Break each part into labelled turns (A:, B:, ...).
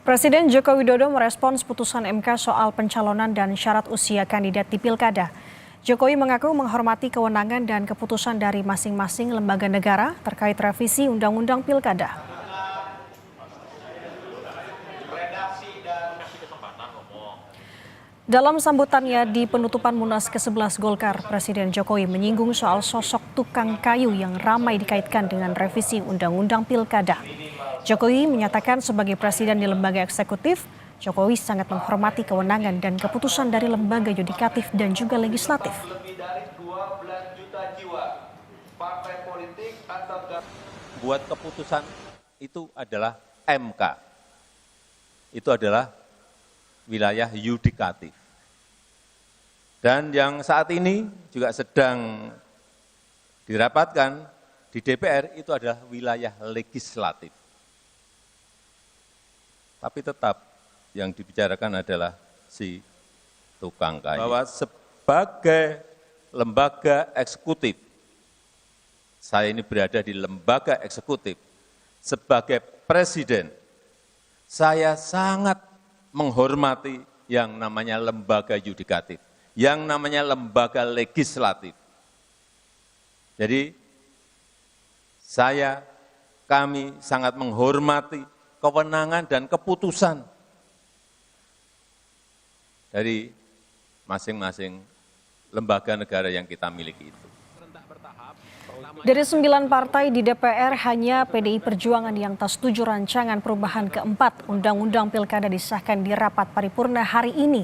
A: Presiden Joko Widodo merespons putusan MK soal pencalonan dan syarat usia kandidat di Pilkada. Jokowi mengaku menghormati kewenangan dan keputusan dari masing-masing lembaga negara terkait revisi Undang-Undang Pilkada. Dalam sambutannya di penutupan Munas ke-11 Golkar, Presiden Jokowi menyinggung soal sosok tukang kayu yang ramai dikaitkan dengan revisi Undang-Undang Pilkada. Jokowi menyatakan sebagai presiden di lembaga eksekutif, Jokowi sangat menghormati kewenangan dan keputusan dari lembaga yudikatif dan juga legislatif.
B: Buat keputusan itu adalah MK. Itu adalah wilayah yudikatif. Dan yang saat ini juga sedang dirapatkan di DPR itu adalah wilayah legislatif. Tapi tetap yang dibicarakan adalah si tukang kayu. Bahwa sebagai lembaga eksekutif, saya ini berada di lembaga eksekutif, sebagai presiden, saya sangat menghormati yang namanya lembaga yudikatif, yang namanya lembaga legislatif. Jadi kami sangat menghormati kewenangan dan keputusan dari masing-masing lembaga negara yang kita miliki itu.
A: Dari 9 partai di DPR, hanya PDI Perjuangan yang tak setuju rancangan perubahan keempat Undang-Undang Pilkada disahkan di rapat paripurna hari ini.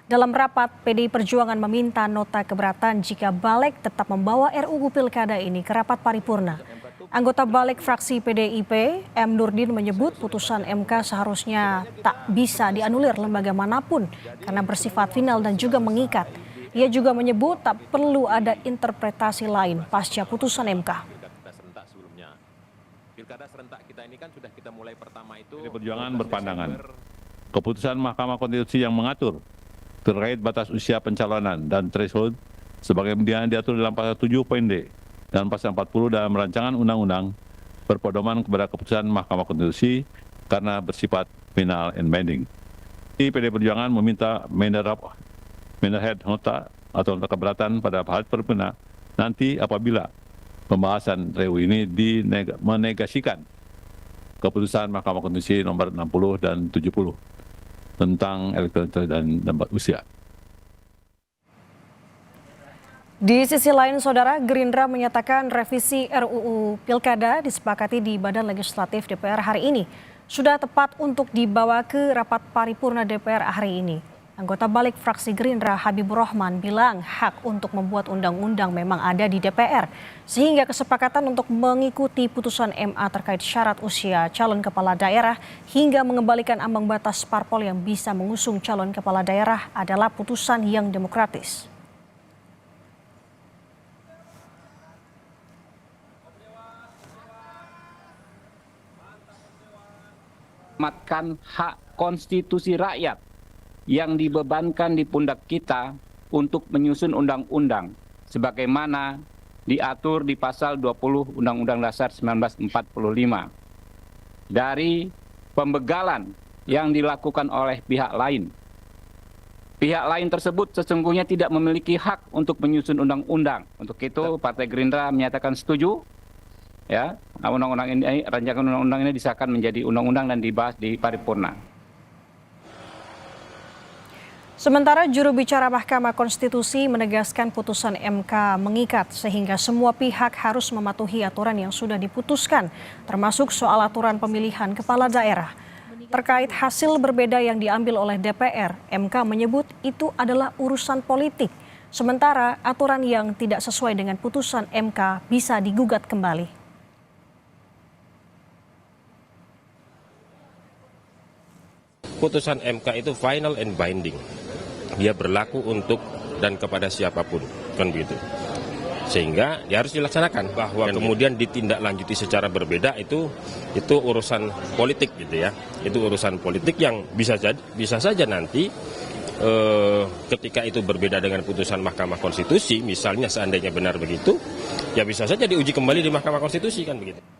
A: Dalam rapat, PDI Perjuangan meminta nota keberatan jika Balik tetap membawa RUU Pilkada ini ke rapat paripurna. Anggota Balik fraksi PDIP, M. Nurdin menyebut putusan MK seharusnya tak bisa dianulir lembaga manapun karena bersifat final dan juga mengikat. Ia juga menyebut tak perlu ada interpretasi lain pasca putusan MK.
C: PDI Perjuangan berpandangan keputusan Mahkamah Konstitusi yang mengatur terkait batas usia pencalonan dan threshold sebagaimana diatur dalam pasal 7.d dan pasal 40 dalam rancangan undang-undang berpedoman kepada keputusan Mahkamah Konstitusi karena bersifat final and binding. PDI Perjuangan meminta Menderhead nota atau nota keberatan pada hal paripurna nanti apabila pembahasan RUU ini menegasikan keputusan Mahkamah Konstitusi nomor 60 dan 70 tentang elektoral dan usia.
A: Di sisi lain, Saudara, Gerindra menyatakan revisi RUU Pilkada disepakati di Badan Legislatif DPR hari ini sudah tepat untuk dibawa ke rapat paripurna DPR hari ini. Anggota Balik fraksi Gerindra Habibur Rahman bilang hak untuk membuat undang-undang memang ada di DPR, sehingga kesepakatan untuk mengikuti putusan MA terkait syarat usia calon kepala daerah hingga mengembalikan ambang batas parpol yang bisa mengusung calon kepala daerah adalah putusan yang demokratis.
D: Menyelamatkan hak konstitusi rakyat yang dibebankan di pundak kita untuk menyusun undang-undang sebagaimana diatur di pasal 20 Undang-Undang Dasar 1945 dari pembegalan yang dilakukan oleh pihak lain. Pihak lain tersebut sesungguhnya tidak memiliki hak untuk menyusun undang-undang. Untuk itu Partai Gerindra menyatakan setuju. Ya, undang-undang ini, rancangan undang-undang ini disahkan menjadi undang-undang dan dibahas di paripurna.
A: Sementara juru bicara Mahkamah Konstitusi menegaskan putusan MK mengikat sehingga semua pihak harus mematuhi aturan yang sudah diputuskan, termasuk soal aturan pemilihan kepala daerah. Terkait hasil berbeda yang diambil oleh DPR, MK menyebut itu adalah urusan politik. Sementara aturan yang tidak sesuai dengan putusan MK bisa digugat kembali.
E: Putusan MK itu final and binding. Dia berlaku untuk dan kepada siapapun, kan begitu. Sehingga dia harus dilaksanakan bahwa kemudian ditindaklanjuti secara berbeda itu urusan politik gitu ya. Itu urusan politik yang bisa saja nanti ketika itu berbeda dengan putusan Mahkamah Konstitusi, misalnya seandainya benar begitu, ya bisa saja diuji kembali di Mahkamah Konstitusi kan begitu.